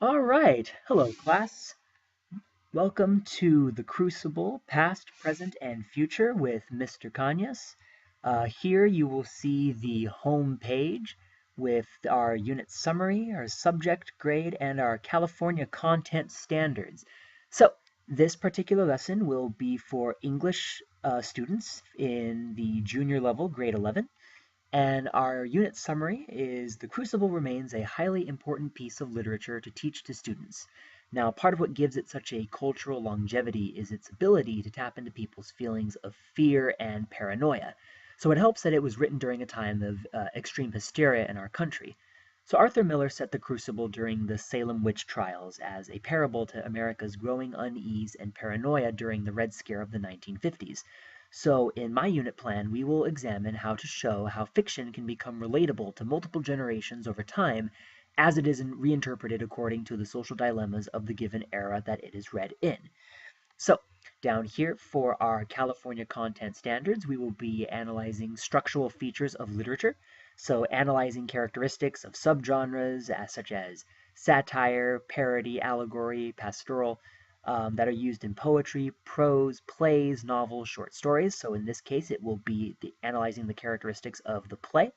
All right. Hello, class. Welcome to The Crucible, Past, Present, and Future with Mr. Kanyas. Here you will see the home page with our unit summary, our subject grade, and our California content standards. So, this particular lesson will be for English students in the junior level, grade 11. And our unit summary is The Crucible remains a highly important piece of literature to teach to students. Now, part of what gives it such a cultural longevity is its ability to tap into people's feelings of fear and paranoia. So it helps that it was written during a time of extreme hysteria in our country. So Arthur Miller set The Crucible during the Salem witch trials as a parable to America's growing unease and paranoia during the Red Scare of the 1950s. So in my unit plan, we will examine how to show how fiction can become relatable to multiple generations over time as it is reinterpreted according to the social dilemmas of the given era that it is read in. So down here for our California content standards, we will be analyzing structural features of literature. So analyzing characteristics of subgenres such as satire, parody, allegory, pastoral, that are used in poetry, prose, plays, novels, short stories. So in this case, it will be analyzing the characteristics of the play.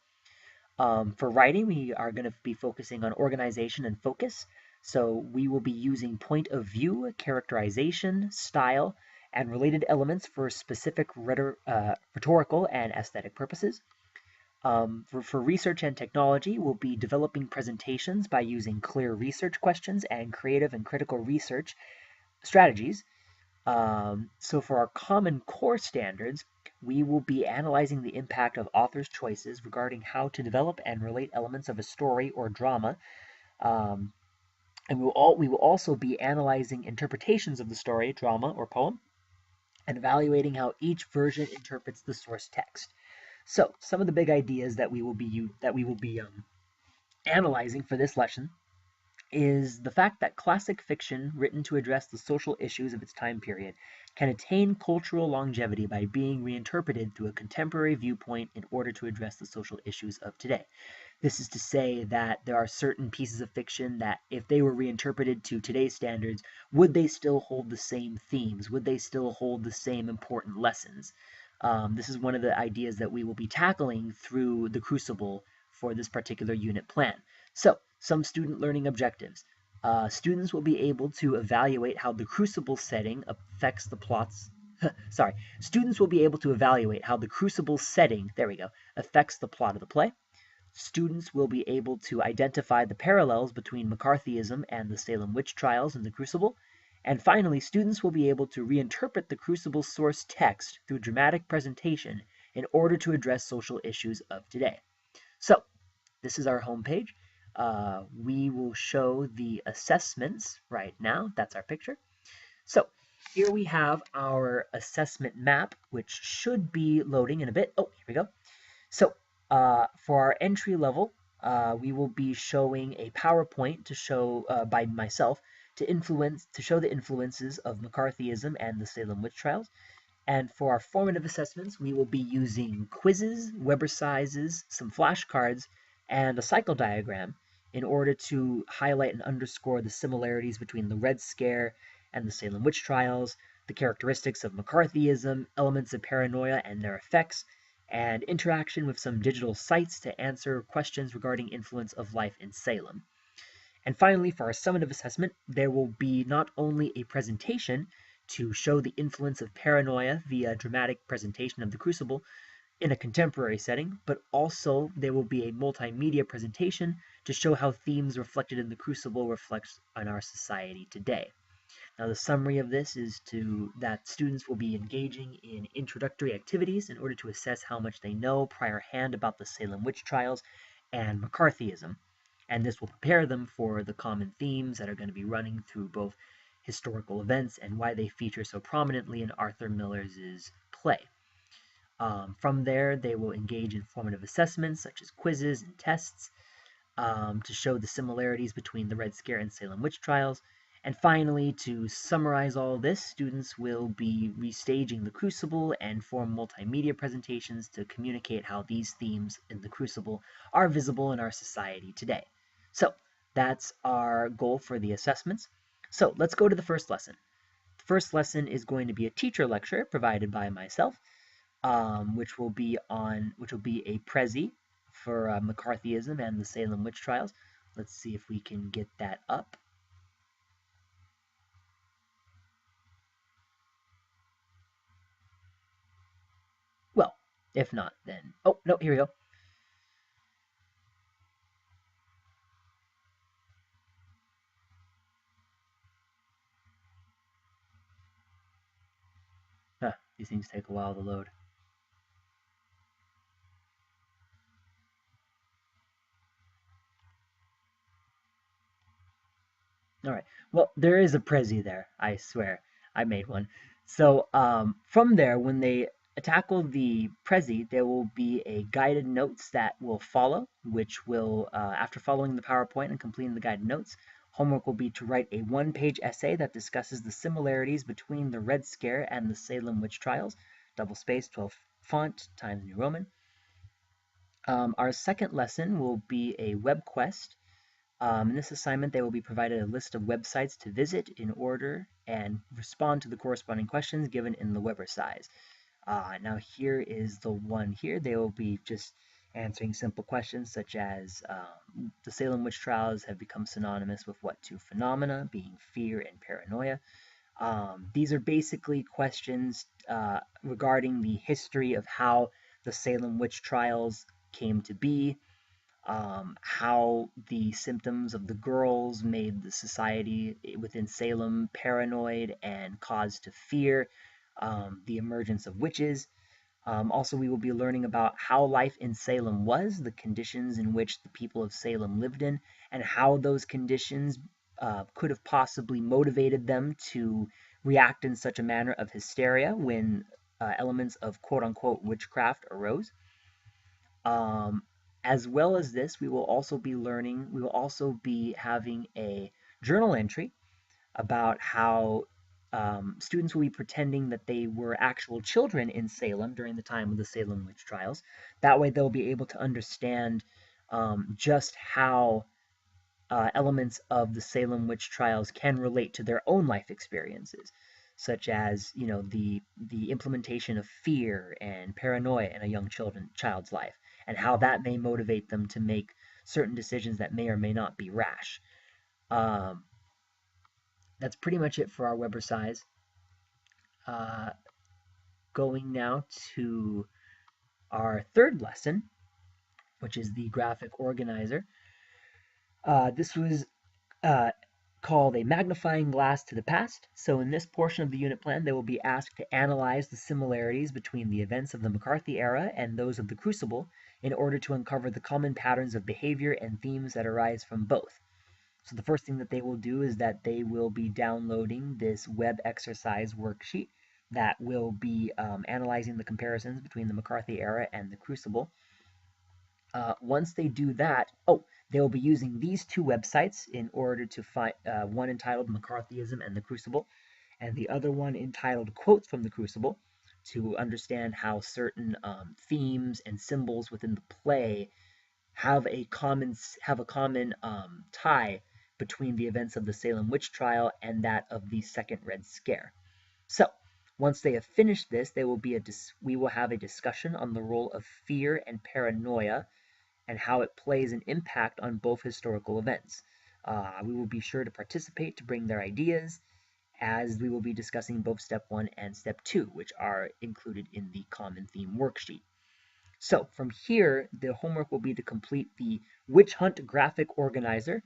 For writing, we are going to be focusing on organization and focus. So we will be using point of view, characterization, style, and related elements for specific rhetorical and aesthetic purposes. For research and technology, we'll be developing presentations by using clear research questions and creative and critical research strategies. So for our Common Core standards, we will be analyzing the impact of authors' choices regarding how to develop and relate elements of a story or drama. Um, and we will also be analyzing interpretations of the story, drama, or poem, and evaluating how each version interprets the source text. So some of the big ideas that we will be analyzing for this lesson is the fact that classic fiction written to address the social issues of its time period can attain cultural longevity by being reinterpreted through a contemporary viewpoint in order to address the social issues of today. This is to say that there are certain pieces of fiction that, if they were reinterpreted to today's standards, would they still hold the same themes? Would they still hold the same important lessons? This is one of the ideas that we will be tackling through the Crucible for this particular unit plan. So, some student learning objectives. Students will be able to evaluate how the Crucible setting affects the plots. Sorry, students will be able to evaluate how the Crucible setting, there we go, affects the plot of the play. Students will be able to identify the parallels between McCarthyism and the Salem witch trials in the Crucible. And finally, students will be able to reinterpret the Crucible source text through dramatic presentation in order to address social issues of today. So, this is our homepage. We will show the assessments right now. That's our picture. So, here we have our assessment map, which should be loading in a bit. Oh, here we go. So, for our entry level, we will be showing a PowerPoint to show by myself to show the influences of McCarthyism and the Salem witch trials. And for our formative assessments, we will be using quizzes, Weber sizes, some flashcards, and a cycle diagram in order to highlight and underscore the similarities between the Red Scare and the Salem witch trials, the characteristics of McCarthyism, elements of paranoia and their effects, and interaction with some digital sites to answer questions regarding influence of life in Salem. And finally, for our summative assessment, there will be not only a presentation to show the influence of paranoia via dramatic presentation of the Crucible in a contemporary setting, but also there will be a multimedia presentation to show how themes reflected in the Crucible reflect on our society today. Now, the summary of this is that students will be engaging in introductory activities in order to assess how much they know prior hand about the Salem witch trials and McCarthyism. And this will prepare them for the common themes that are going to be running through both historical events and why they feature so prominently in Arthur Miller's play. From there, they will engage in formative assessments such as quizzes and tests to show the similarities between the Red Scare and Salem witch trials. And finally, to summarize all this, students will be restaging the Crucible and form multimedia presentations to communicate how these themes in the Crucible are visible in our society today. So, That's our goal for the assessments. So let's go to the first lesson. The first lesson is going to be a teacher lecture provided by myself, which will be a Prezi for McCarthyism and the Salem witch trials. Let's see if we can get that up. Well, if not, then oh no, here we go. These things take a while to load. All right. Well, there is a Prezi there. I swear, I made one. So from there, when they tackle the Prezi, there will be a guided notes that will follow, which will, after following the PowerPoint and completing the guided notes, homework will be to write a one-page essay that discusses the similarities between the Red Scare and the Salem witch trials, double space, 12 font, Times New Roman. Our second lesson will be a web quest. In this assignment, they will be provided a list of websites to visit in order and respond to the corresponding questions given in the Webersize. Now here is the one here. They will be just answering simple questions such as the Salem witch trials have become synonymous with what two phenomena, being fear and paranoia. These are basically questions regarding the history of how the Salem witch trials came to be, how the symptoms of the girls made the society within Salem paranoid and caused to fear, the emergence of witches. Also, we will be learning about how life in Salem was, the conditions in which the people of Salem lived in, and how those conditions could have possibly motivated them to react in such a manner of hysteria when elements of quote unquote witchcraft arose. Um, as well as this, we will also be having a journal entry about how students will be pretending that they were actual children in Salem during the time of the Salem witch trials. That way, they'll be able to understand just how elements of the Salem witch trials can relate to their own life experiences, such as the implementation of fear and paranoia in a young child's life, and how that may motivate them to make certain decisions that may or may not be rash. Um, that's pretty much it for our Webersize. Uh, Going now to our third lesson, which is the graphic organizer. This was uh, called a magnifying glass to the past. So in this portion of the unit plan, they will be asked to analyze the similarities between the events of the McCarthy era and those of the Crucible in order to uncover the common patterns of behavior and themes that arise from both. So the first thing that they will do is that they will be downloading this web exercise worksheet that will be analyzing the comparisons between the McCarthy era and the Crucible. Once they do that, they will be using these two websites in order to find one entitled McCarthyism and the Crucible, and the other one entitled Quotes from the Crucible, to understand how certain themes and symbols within the play have a common tie between the events of the Salem witch trial and that of the Second Red Scare. So, once they have finished this, we will have a discussion on the role of fear and paranoia and how it plays an impact on both historical events. We will be sure to participate to bring their ideas, as we will be discussing both Step 1 and Step 2, which are included in the Common Theme worksheet. So from here, the homework will be to complete the Witch Hunt graphic organizer.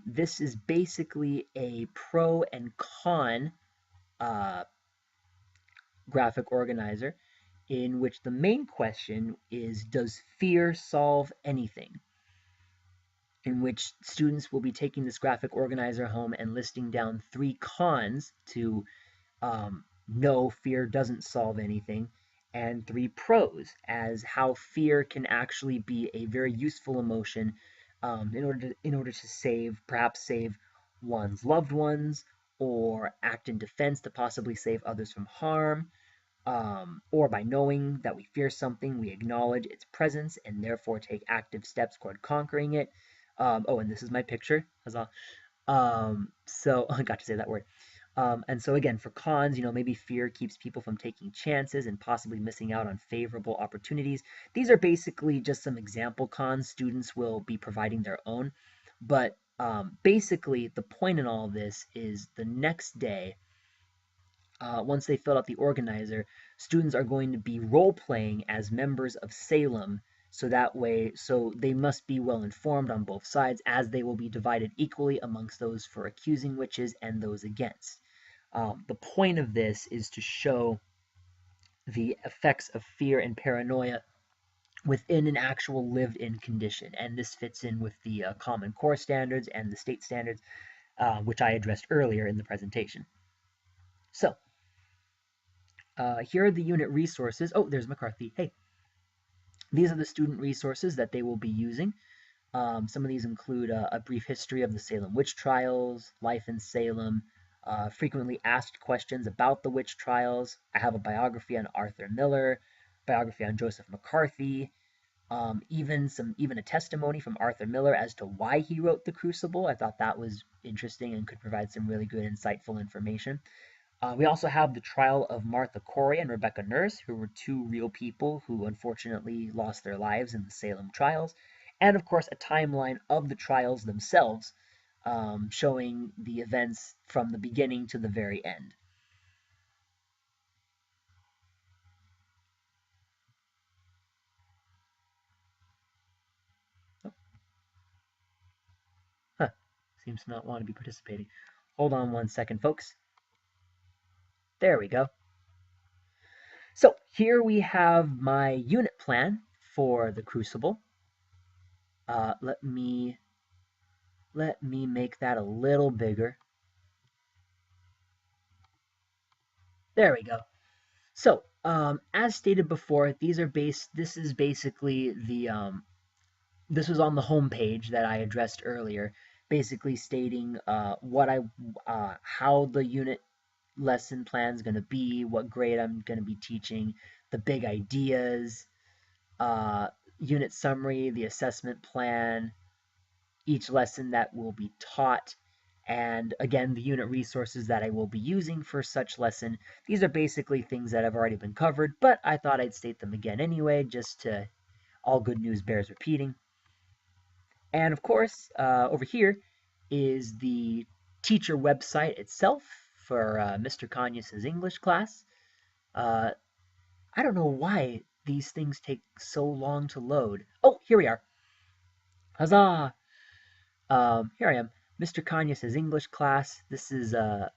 This is basically a pro and con uh, graphic organizer in which the main question is, does fear solve anything? In which students will be taking this graphic organizer home and listing down 3 cons to no, fear doesn't solve anything, and 3 pros as how fear can actually be a very useful emotion in order to perhaps save one's loved ones, or act in defense to possibly save others from harm, or by knowing that we fear something, we acknowledge its presence and therefore take active steps toward conquering it. Oh, and this is my picture. Huzzah. So I got to say that word. And so again, for cons, maybe fear keeps people from taking chances and possibly missing out on favorable opportunities. These are basically just some example cons. Students will be providing their own. But basically, the point in all of this is the next day, once they filled out the organizer, students are going to be role playing as members of Salem. So that way, so they must be well informed on both sides, as they will be divided equally amongst those for accusing witches and those against. The point of this is to show the effects of fear and paranoia within an actual lived in condition. And this fits in with the Common Core standards and the state standards, which I addressed earlier in the presentation. So, here are the unit resources. Oh, there's McCarthy. Hey, these are the student resources that they will be using. Some of these include a brief history of the Salem witch trials, life in Salem, frequently asked questions about the witch trials. I have a biography on Arthur Miller, biography on Joseph McCarthy, even a testimony from Arthur Miller as to why he wrote The Crucible. I thought that was interesting and could provide some really good, insightful information. We also have the trial of Martha Corey and Rebecca Nurse, who were two real people who unfortunately lost their lives in the Salem trials. And of course, a timeline of the trials themselves, showing the events from the beginning to the very end. Oh, huh. Seems to not want to be participating. Hold on one second, folks. There we go. So here we have my unit plan for the Crucible. Let me make that a little bigger. There we go. So, as stated before, this is basically this was on the home page that I addressed earlier, basically stating how the unit lesson plan is going to be, what grade I'm going to be teaching, the big ideas, uh, unit summary, the assessment plan, each lesson that will be taught, and again, the unit resources that I will be using for such lesson. These are basically things that have already been covered, but I thought I'd state them again anyway, just to all good news bears repeating. And of course, over here is the teacher website itself for Mr. Conyus's English class. Uh, I don't know why these things take so long to load. Oh, here we are. Huzzah! Here I am, Mr. Conyus's English class. This is the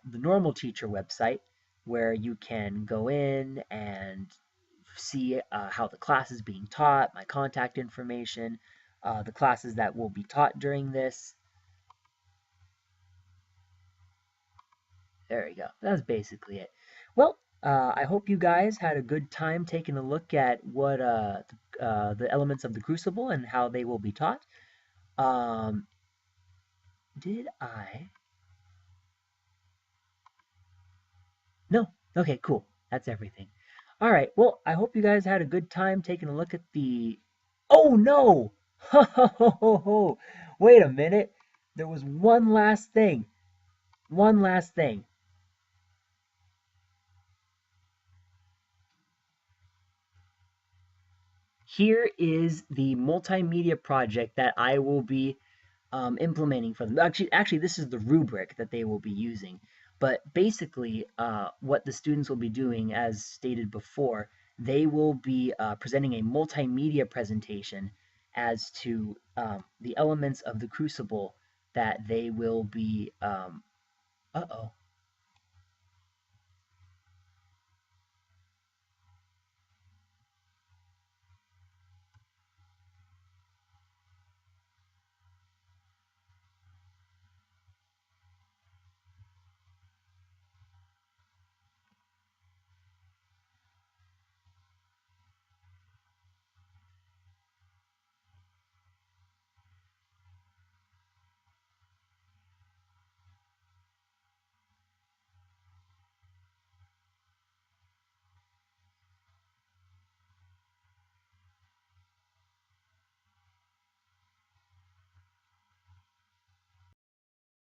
normal teacher website where you can go in and see how the class is being taught, my contact information, the classes that will be taught during this. There you go. That's basically it. Well, I hope you guys had a good time taking a look at what the elements of the Crucible and how they will be taught. Um, did I? No. Okay, cool. That's everything. All right. Well, I hope you guys had a good time taking a look at the. Oh no! Ho ho ho ho ho! Wait a minute. There was one last thing. One last thing. Here is the multimedia project that I will be implementing for them. Actually, this is the rubric that they will be using. But basically, what the students will be doing, as stated before, they will be presenting a multimedia presentation as to the elements of the Crucible that they will be. Uh-oh.